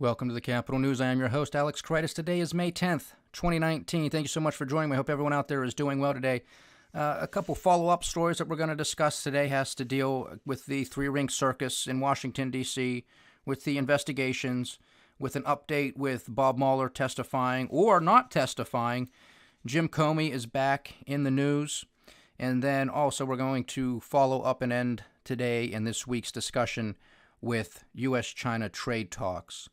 Welcome to the Capitol News. I am your host, Alex Kreitis. Today is May 10th, 2019. Thank you so much for joining me. I hope everyone out there is doing well today. A couple follow-up stories that we're going to discuss today has to deal with the three-ring circus in Washington, D.C., with the investigations, with an update with Bob Mueller testifying or not testifying. Jim Comey is back in the news. And then also we're going to follow up and end today in this week's discussion with U.S.-China trade talks,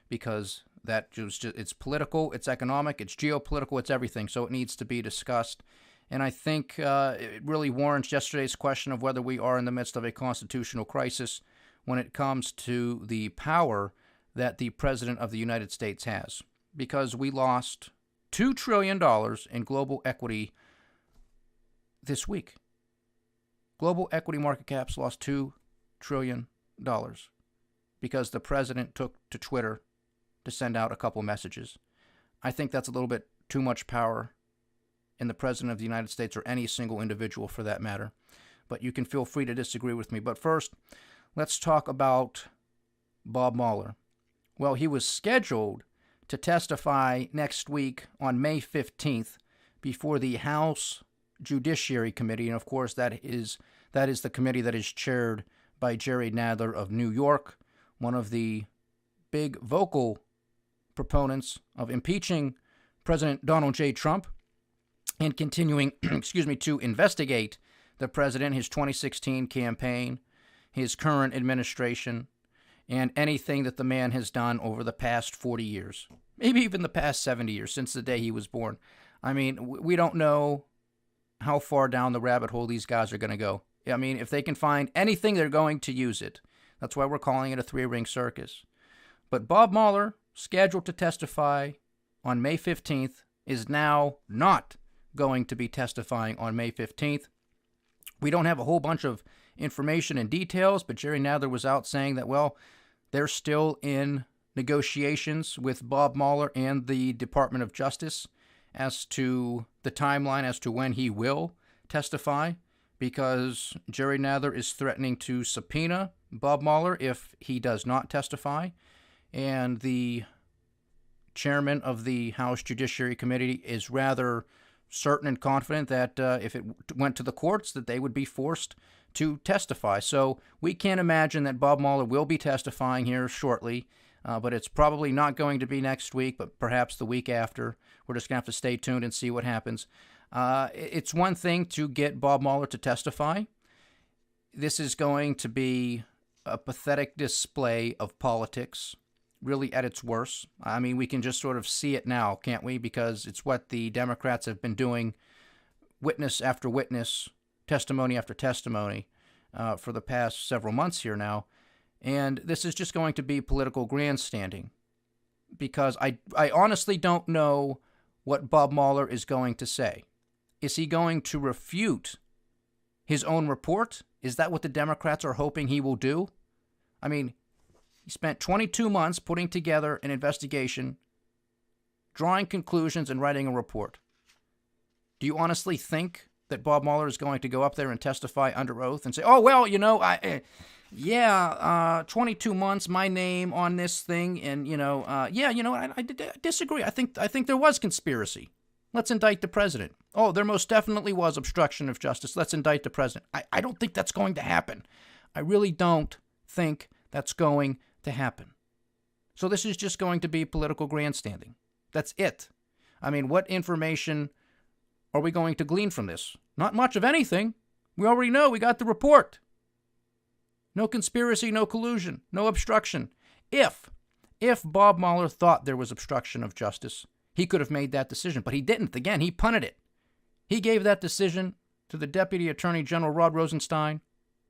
because it's political, it's economic, it's geopolitical, it's everything, so it needs to be discussed. And I think it really warrants yesterday's question of whether we are in the midst of a constitutional crisis when it comes to the power that the President of the United States has, because we lost $2 trillion in global equity this week. Global equity market caps lost $2 trillion because the president took to Twitter to send out a couple messages. I think that's a little bit too much power in the President of the United States, or any single individual for that matter. But you can feel free to disagree with me. But first, let's talk about Bob Mueller. Well, he was scheduled to testify next week on May 15th before the House Judiciary Committee. And of course, that is the committee that is chaired by Jerry Nadler of New York, one of the big vocal proponents of impeaching President Donald J. Trump and continuing, to investigate the president, his 2016 campaign, his current administration, and anything that the man has done over the past 40 years, maybe even the past 70 years, since the day he was born. I mean, we don't know how far down the rabbit hole these guys are going to go. I mean, if they can find anything, they're going to use it. That's why we're calling it a three-ring circus. But Bob Mueller, scheduled to testify on May 15th, is now not going to be testifying on May 15th. We don't have a whole bunch of information and details, but Jerry Nadler was out saying that, well, they're still in negotiations with Bob Mueller and the Department of Justice as to the timeline as to when he will testify, because Jerry Nadler is threatening to subpoena Bob Mueller if he does not testify. And the chairman of the House Judiciary Committee is rather certain and confident that if it went to the courts, that they would be forced to testify. So we can't imagine that Bob Mueller will be testifying here shortly, but it's probably not going to be next week, but perhaps the week after. We're just going to have to stay tuned and see what happens. It's one thing to get Bob Mueller to testify. This is going to be a pathetic display of politics, really at its worst. I mean, we can just sort of see it now, can't we? Because it's what the Democrats have been doing, witness after witness, testimony after testimony, for the past several months here now. And this is just going to be political grandstanding, because I honestly don't know what Bob Mueller is going to say. Is he going to refute his own report? Is that what the Democrats are hoping he will do? I mean, he spent 22 months putting together an investigation, drawing conclusions, and writing a report. Do you honestly think that Bob Mueller is going to go up there and testify under oath and say, oh, well, 22 months, my name on this thing, and, I disagree. I think there was conspiracy. Let's indict the president. Oh, there most definitely was obstruction of justice. Let's indict the president. I don't think that's going to happen. I really don't think that's going to happen. So this is just going to be political grandstanding. That's it. I mean, what information are we going to glean from this? Not much of anything. We already know. We got the report. No conspiracy, no collusion, no obstruction. If Bob Mueller thought there was obstruction of justice, he could have made that decision, but he didn't. Again, he punted it. He gave that decision to the Deputy Attorney General Rod Rosenstein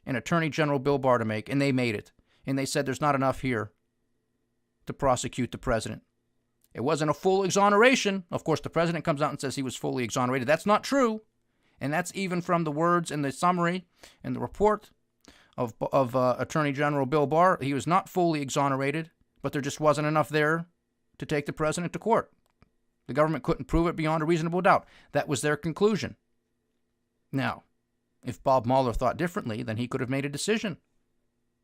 and Attorney General Bill Barr to make, and they made it. And they said there's not enough here to prosecute the president. It wasn't a full exoneration. Of course, the president comes out and says he was fully exonerated. That's not true. And that's even from the words in the summary and the report of Attorney General Bill Barr. He was not fully exonerated, but there just wasn't enough there to take the president to court. The government couldn't prove it beyond a reasonable doubt. That was their conclusion. Now, if Bob Mueller thought differently, then he could have made a decision.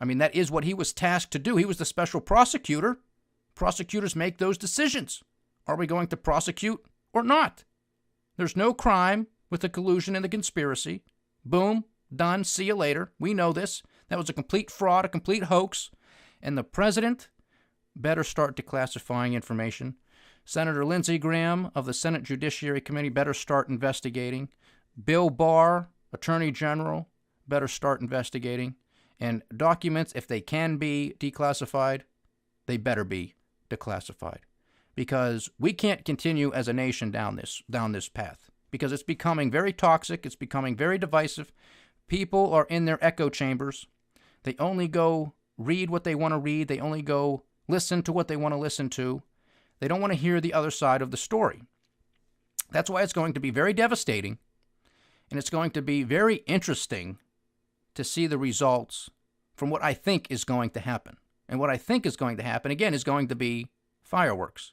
I mean, that is what he was tasked to do. He was the special prosecutor prosecutors make those decisions. Are we going to prosecute or not? There's no crime with the collusion and the conspiracy. Boom, done, see you later. We know this. That was a complete fraud, a complete hoax. And the president better start declassifying information. Senator Lindsey Graham of the Senate Judiciary Committee better start investigating. Bill Barr, Attorney General, better start investigating. And documents, if they can be declassified, they better be declassified. Because we can't continue as a nation down this path. Because it's becoming very toxic. It's becoming very divisive. People are in their echo chambers. They only go read what they want to read. They only go listen to what they want to listen to. They don't want to hear the other side of the story. That's why it's going to be very devastating. And it's going to be very interesting to see the results from what I think is going to happen. And what I think is going to happen, again, is going to be fireworks.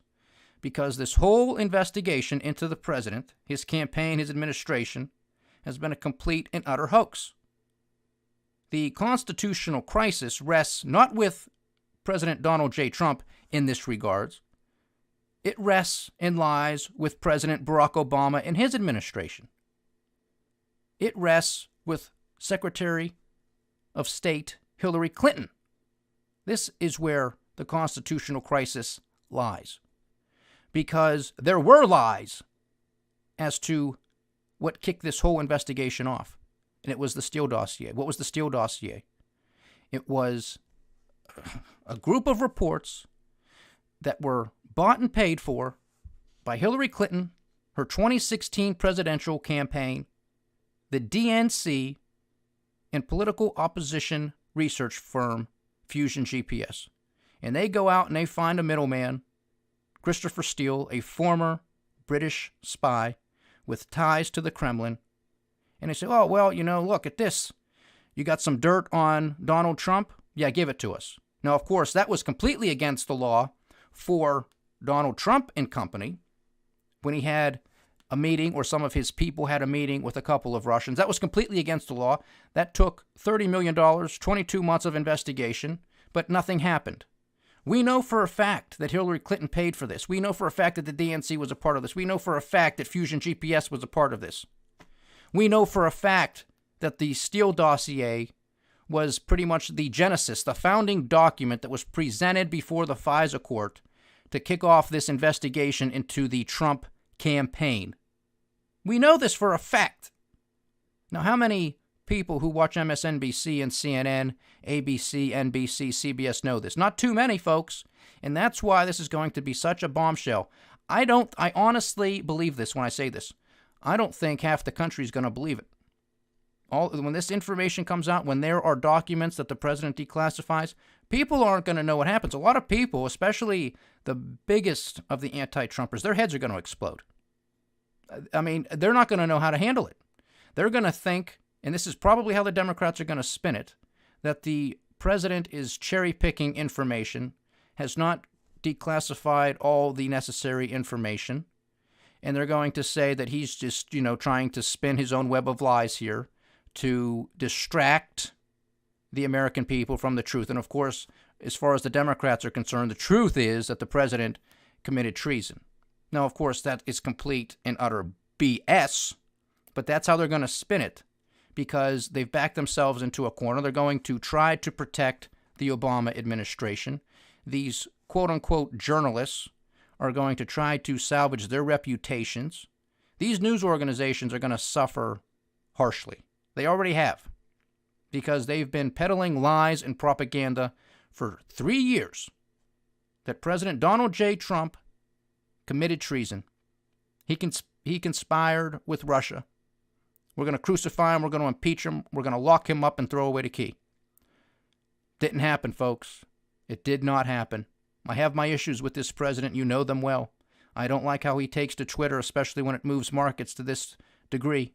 Because this whole investigation into the president, his campaign, his administration, has been a complete and utter hoax. The constitutional crisis rests not with President Donald J. Trump in this regards. It rests and lies with President Barack Obama and his administration. It rests with Secretary of State Hillary Clinton. This is where the constitutional crisis lies. Because there were lies as to what kicked this whole investigation off. And it was the Steele dossier. What was the Steele dossier? It was a group of reports that were bought and paid for by Hillary Clinton, her 2016 presidential campaign, the DNC, and political opposition research firm Fusion GPS. And they go out and they find a middleman, Christopher Steele, a former British spy with ties to the Kremlin. And they say, oh, well, look at this. You got some dirt on Donald Trump? Yeah, give it to us. Now, of course, that was completely against the law for Donald Trump and company when he had a meeting, or some of his people had a meeting with a couple of Russians. That was completely against the law. That took $30 million, 22 months of investigation, but nothing happened. We know for a fact that Hillary Clinton paid for this. We know for a fact that the DNC was a part of this. We know for a fact that Fusion GPS was a part of this. We know for a fact that the Steele dossier was pretty much the genesis, the founding document that was presented before the FISA court to kick off this investigation into the Trump campaign. We know this for a fact. Now, how many people who watch MSNBC and CNN, ABC, NBC, CBS know this? Not too many, folks. And that's why this is going to be such a bombshell. I honestly believe this when I say this. I don't think half the country is going to believe it. When this information comes out, when there are documents that the president declassifies, people aren't going to know what happens. A lot of people, especially the biggest of the anti-Trumpers, their heads are going to explode. I mean, they're not going to know how to handle it. They're going to think, and this is probably how the Democrats are going to spin it, that the president is cherry-picking information, has not declassified all the necessary information, and they're going to say that he's just, trying to spin his own web of lies here to distract the American people from the truth. And of course, as far as the Democrats are concerned, the truth is that the president committed treason. Now, of course, that is complete and utter BS, but that's how they're going to spin it, because they've backed themselves into a corner. They're going to try to protect the Obama administration. These quote-unquote journalists are going to try to salvage their reputations. These news organizations are going to suffer harshly. They already have, because they've been peddling lies and propaganda for 3 years that President Donald J. Trump committed treason. He conspired with Russia. We're going to crucify him. We're going to impeach him. We're going to lock him up and throw away the key. Didn't happen, folks. It did not happen. I have my issues with this president. You know them well. I don't like how he takes to Twitter, especially when it moves markets to this degree.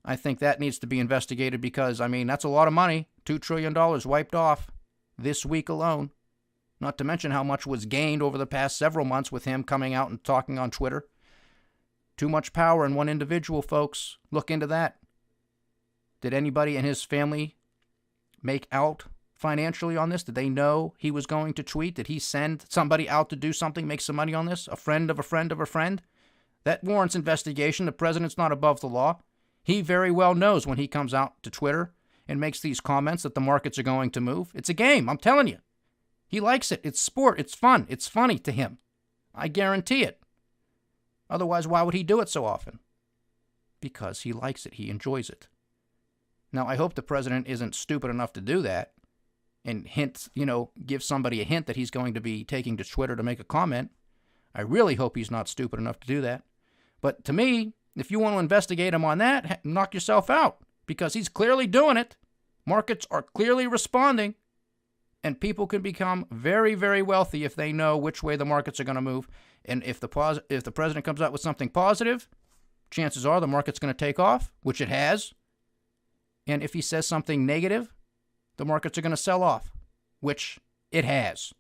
I think that needs to be investigated because, that's a lot of money. $2 trillion wiped off this week alone. Not to mention how much was gained over the past several months with him coming out and talking on Twitter. Too much power in one individual, folks. Look into that. Did anybody in his family make out financially on this? Did they know he was going to tweet? Did he send somebody out to do something, make some money on this? A friend of a friend of a friend? That warrants investigation. The president's not above the law. He very well knows when he comes out to Twitter and makes these comments that the markets are going to move. It's a game, I'm telling you. He likes it. It's sport. It's fun. It's funny to him. I guarantee it. Otherwise, why would he do it so often? Because he likes it. He enjoys it. Now, I hope the president isn't stupid enough to do that and give somebody a hint that he's going to be taking to Twitter to make a comment. I really hope he's not stupid enough to do that. But to me, if you want to investigate him on that, knock yourself out, because he's clearly doing it. Markets are clearly responding, and people can become very, very wealthy if they know which way the markets are going to move. And if the president comes out with something positive, chances are the market's going to take off, which it has. And if he says something negative, the markets are going to sell off, which it has.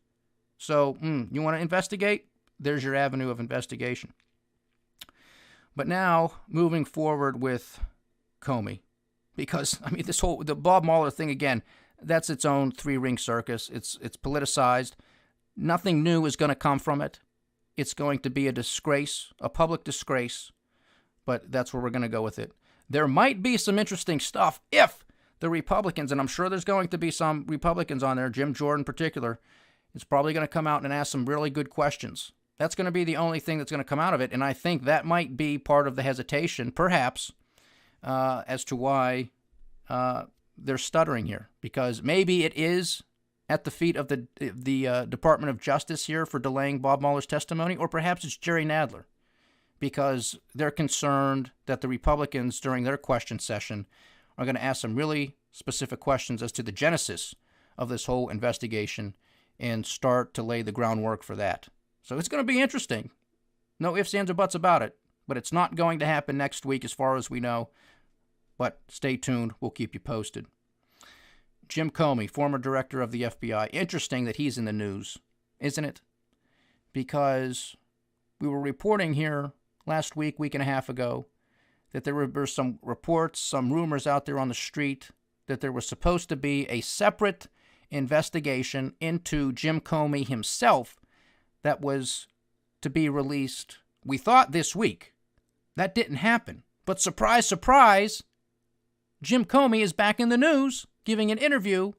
So, you want to investigate? There's your avenue of investigation. But now, moving forward with Comey, because, the Bob Mueller thing, again, that's its own three-ring circus. It's politicized. Nothing new is going to come from it. It's going to be a disgrace, a public disgrace, but that's where we're going to go with it. There might be some interesting stuff if the Republicans, and I'm sure there's going to be some Republicans on there, Jim Jordan in particular, is probably going to come out and ask some really good questions. That's going to be the only thing that's going to come out of it, and I think that might be part of the hesitation, perhaps, as to why they're stuttering here, because maybe it is at the feet of the Department of Justice here for delaying Bob Mueller's testimony, or perhaps it's Jerry Nadler, because they're concerned that the Republicans during their question session are going to ask some really specific questions as to the genesis of this whole investigation and start to lay the groundwork for that. So it's going to be interesting. No ifs, ands, or buts about it. But it's not going to happen next week as far as we know. But stay tuned. We'll keep you posted. Jim Comey, former director of the FBI. Interesting that he's in the news, isn't it? Because we were reporting here last week and a half ago, that there were some reports, some rumors out there on the street that there was supposed to be a separate investigation into Jim Comey himself that was to be released, we thought, this week. That didn't happen. But surprise, surprise, Jim Comey is back in the news giving an interview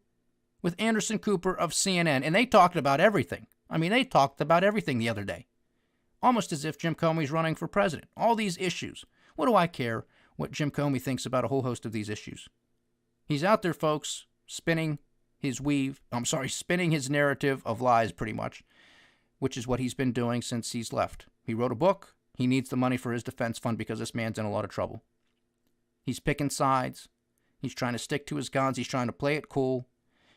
with Anderson Cooper of CNN. And they talked about everything. They talked about everything the other day. Almost as if Jim Comey's running for president. All these issues. What do I care what Jim Comey thinks about a whole host of these issues? He's out there, folks, spinning his narrative of lies, pretty much, which is what he's been doing since he's left. He wrote a book. He needs the money for his defense fund because this man's in a lot of trouble. He's picking sides. He's trying to stick to his guns. He's trying to play it cool.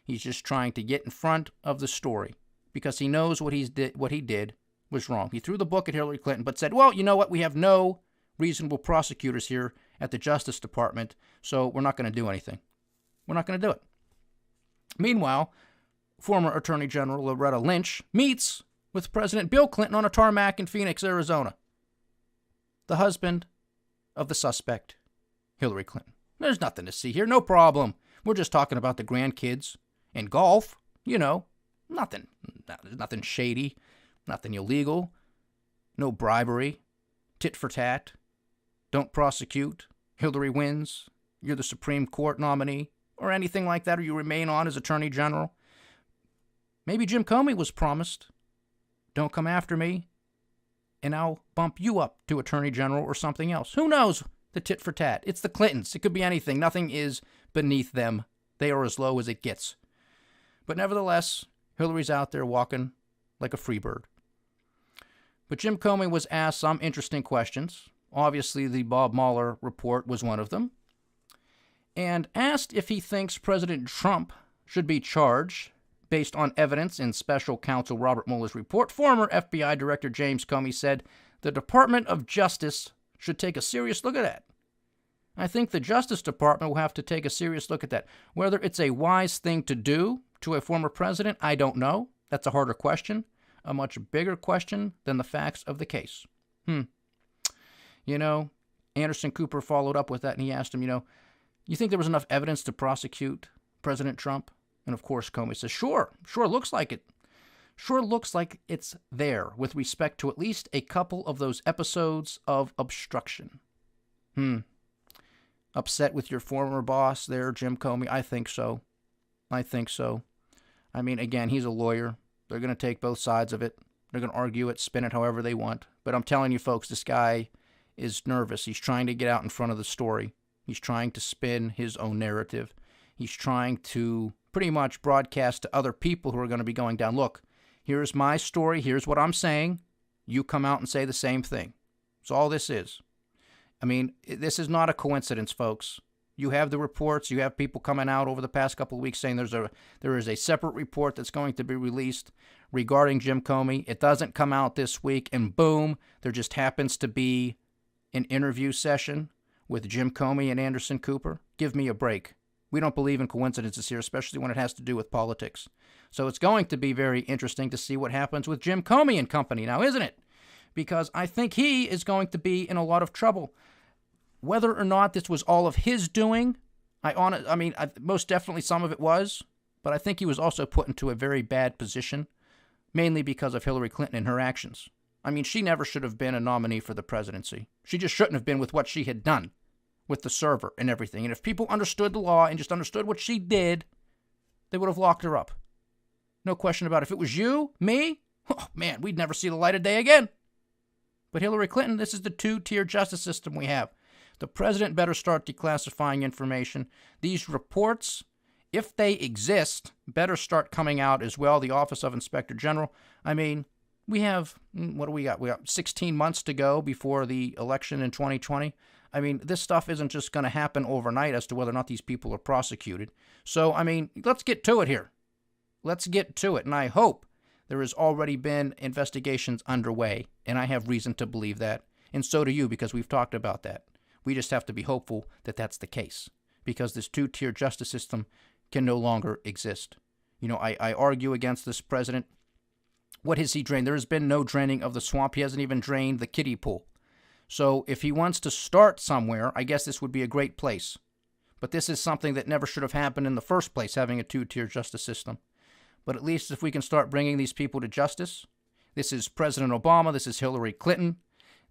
He's just trying to get in front of the story because he knows what he did was wrong. He threw the book at Hillary Clinton but said, well, you know what? We have no reasonable prosecutors here at the Justice Department, so we're not going to do anything. We're not going to do it. Meanwhile, former Attorney General Loretta Lynch meets with President Bill Clinton on a tarmac in Phoenix, Arizona. The husband of the suspect, Hillary Clinton. There's nothing to see here. No problem. We're just talking about the grandkids and golf. Nothing. There's nothing shady. Nothing illegal. No bribery. Tit for tat. Don't prosecute. Hillary wins. You're the Supreme Court nominee. Or anything like that. Or you remain on as Attorney General. Maybe Jim Comey was promised. Don't come after me, and I'll bump you up to Attorney General or something else. Who knows? The tit for tat. It's the Clintons. It could be anything. Nothing is beneath them. They are as low as it gets. But nevertheless, Hillary's out there walking like a free bird. But Jim Comey was asked some interesting questions. Obviously, the Bob Mueller report was one of them. And asked if he thinks President Trump should be charged based on evidence in Special Counsel Robert Mueller's report. Former FBI Director James Comey said the Department of Justice should take a serious look at that. I think the Justice Department will have to take a serious look at that. Whether it's a wise thing to do to a former president, I don't know. That's a harder question, a much bigger question than the facts of the case. Anderson Cooper followed up with that, and he asked him, you think there was enough evidence to prosecute President Trump? And of course, Comey says, sure, looks like it. Sure looks like it's there with respect to at least a couple of those episodes of obstruction. Upset with your former boss there, Jim Comey? I think so. I mean, again, he's a lawyer. They're going to take both sides of it. They're going to argue it, spin it however they want. But I'm telling you, folks, this guy is nervous. He's trying to get out in front of the story. He's trying to spin his own narrative. He's trying to pretty much broadcast to other people who are going to be going down, look, here's my story. Here's what I'm saying. You come out and say the same thing. That's all this is. I mean, this is not a coincidence, folks. You have the reports. You have people coming out over the past couple of weeks saying there is a separate report that's going to be released regarding Jim Comey. It doesn't come out this week, and boom, there just happens to be an interview session with Jim Comey and Anderson Cooper. Give me a break. We don't believe in coincidences here, especially when it has to do with politics. So it's going to be very interesting to see what happens with Jim Comey and company now, isn't it? Because I think he is going to be in a lot of trouble. Whether or not this was all of his doing, most definitely some of it was, but I think he was also put into a very bad position, mainly because of Hillary Clinton and her actions. I mean, she never should have been a nominee for the presidency. She just shouldn't have been with what she had done with the server and everything. And if people understood the law and just understood what she did, they would have locked her up. No question about it. If it was you, me, oh man, we'd never see the light of day again. But Hillary Clinton, this is the two-tier justice system we have. The president better start declassifying information. These reports, if they exist, better start coming out as well. The Office of Inspector General. I mean, we have, what do we got? We got 16 months to go before the election in 2020. I mean, this stuff isn't just going to happen overnight as to whether or not these people are prosecuted. So, I mean, let's get to it here. Let's get to it. And I hope there has already been investigations underway. And I have reason to believe that. And so do you, because we've talked about that. We just have to be hopeful that that's the case, because this two-tier justice system can no longer exist. You know, I argue against this president. What has he drained? There has been no draining of the swamp. He hasn't even drained the kiddie pool. So if he wants to start somewhere, I guess this would be a great place. But this is something that never should have happened in the first place, having a two-tier justice system. But at least if we can start bringing these people to justice, this is President Obama, this is Hillary Clinton,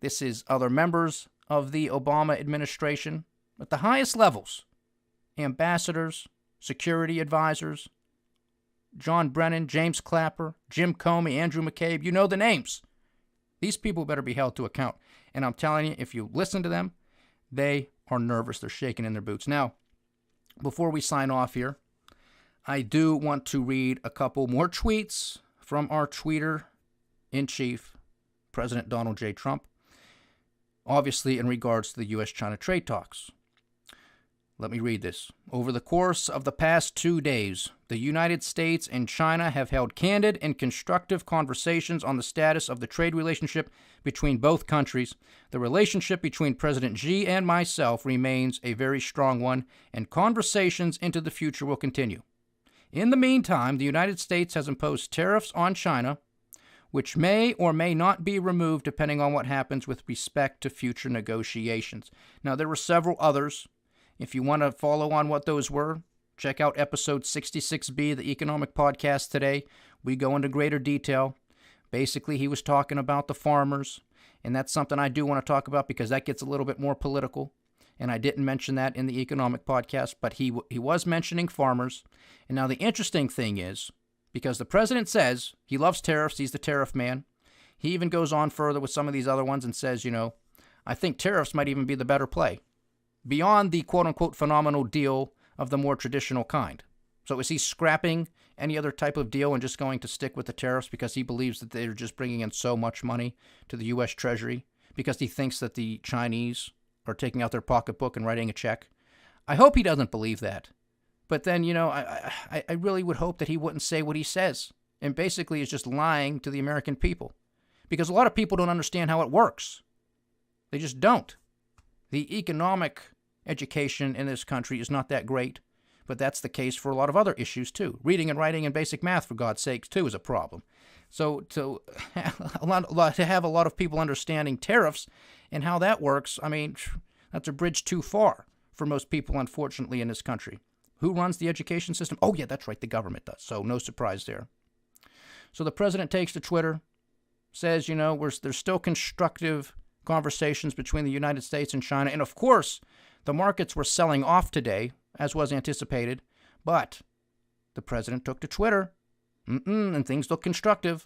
this is other members of the Obama administration at the highest levels, ambassadors, security advisors, John Brennan, James Clapper, Jim Comey, Andrew McCabe, you know the names. These people better be held to account. And I'm telling you, if you listen to them, they are nervous. They're shaking in their boots. Now, before we sign off here, I do want to read a couple more tweets from our tweeter-in-chief, President Donald J. Trump. Obviously, in regards to the U.S.-China trade talks. Let me read this. Over the course of the past 2 days, the United States and China have held candid and constructive conversations on the status of the trade relationship between both countries. The relationship between President Xi and myself remains a very strong one, and conversations into the future will continue. In the meantime, the United States has imposed tariffs on China, which may or may not be removed depending on what happens with respect to future negotiations. Now, there were several others. If you want to follow on what those were, check out episode 66B, the Economic Podcast today. We go into greater detail. Basically, he was talking about the farmers, and that's something I do want to talk about because that gets a little bit more political, and I didn't mention that in the Economic Podcast, but he was mentioning farmers. And now the interesting thing is, because the president says he loves tariffs, he's the tariff man. He even goes on further with some of these other ones and says, I think tariffs might even be the better play, beyond the quote-unquote phenomenal deal of the more traditional kind. So is he scrapping any other type of deal and just going to stick with the tariffs because he believes that they're just bringing in so much money to the U.S. Treasury, because he thinks that the Chinese are taking out their pocketbook and writing a check? I hope he doesn't believe that. But then, I really would hope that he wouldn't say what he says and basically is just lying to the American people, because a lot of people don't understand how it works. They just don't. The economic education in this country is not that great, but that's the case for a lot of other issues too. Reading and writing and basic math, for God's sakes, too, is a problem. So to have a lot of people understanding tariffs and how that works, I mean, that's a bridge too far for most people, unfortunately, in this country. Who runs the education system? Oh, yeah, that's right. The government does. So no surprise there. So the president takes to Twitter, says, there's still constructive conversations between the United States and China. And of course, the markets were selling off today, as was anticipated. But the president took to Twitter, and things look constructive.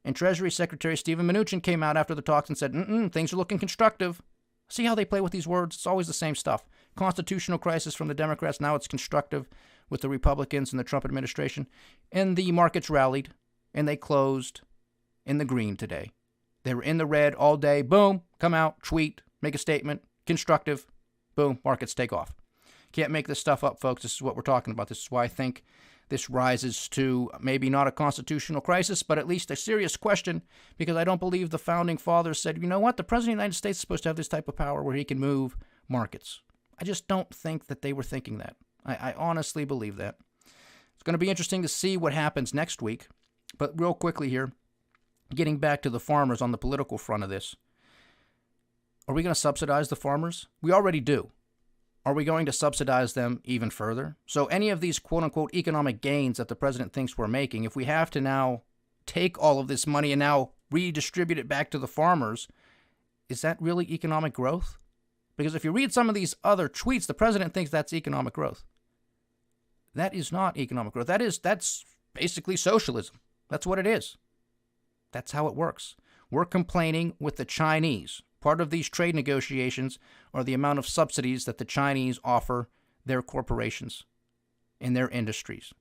And Treasury Secretary Steven Mnuchin came out after the talks and said, things are looking constructive. See how they play with these words? It's always the same stuff. Constitutional crisis from the Democrats. Now it's constructive with the Republicans and the Trump administration. And the markets rallied, and they closed in the green today. They were in the red all day. Boom, come out, tweet, make a statement, constructive. Boom, markets take off. Can't make this stuff up, folks. This is what we're talking about. This is why I think this rises to maybe not a constitutional crisis, but at least a serious question, because I don't believe the founding fathers said, you know what, the president of the United States is supposed to have this type of power where he can move markets. I just don't think that they were thinking that. I honestly believe that. It's going to be interesting to see what happens next week. But real quickly here, getting back to the farmers on the political front of this, are we going to subsidize the farmers? We already do. Are we going to subsidize them even further? So any of these quote-unquote economic gains that the president thinks we're making, if we have to now take all of this money and now redistribute it back to the farmers, is that really economic growth? Because if you read some of these other tweets, the president thinks that's economic growth. That is not economic growth. That's basically socialism. That's what it is. That's how it works. We're complaining with the Chinese. Part of these trade negotiations are the amount of subsidies that the Chinese offer their corporations in their industries.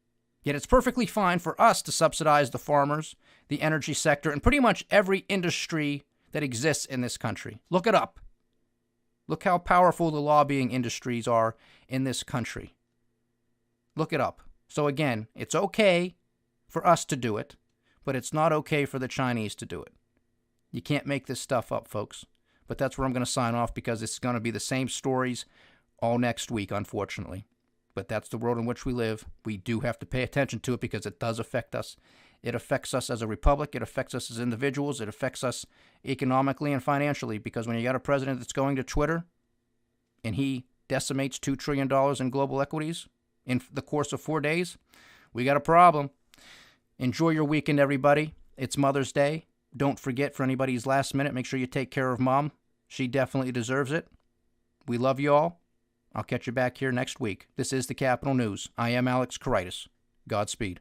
Yet it's perfectly fine for us to subsidize the farmers, the energy sector, and pretty much every industry that exists in this country. Look it up. Look how powerful the lobbying industries are in this country. Look it up. So again, it's okay for us to do it, but it's not okay for the Chinese to do it. You can't make this stuff up, folks. But that's where I'm going to sign off, because it's going to be the same stories all next week, unfortunately. But that's the world in which we live. We do have to pay attention to it because it does affect us. It affects us as a republic. It affects us as individuals. It affects us economically and financially, because when you got a president that's going to Twitter and he decimates $2 trillion in global equities in the course of 4 days, we got a problem. Enjoy your weekend, everybody. It's Mother's Day. Don't forget, for anybody's last minute, make sure you take care of Mom. She definitely deserves it. We love you all. I'll catch you back here next week. This is the Capital News. I am Alex Koritis. Godspeed.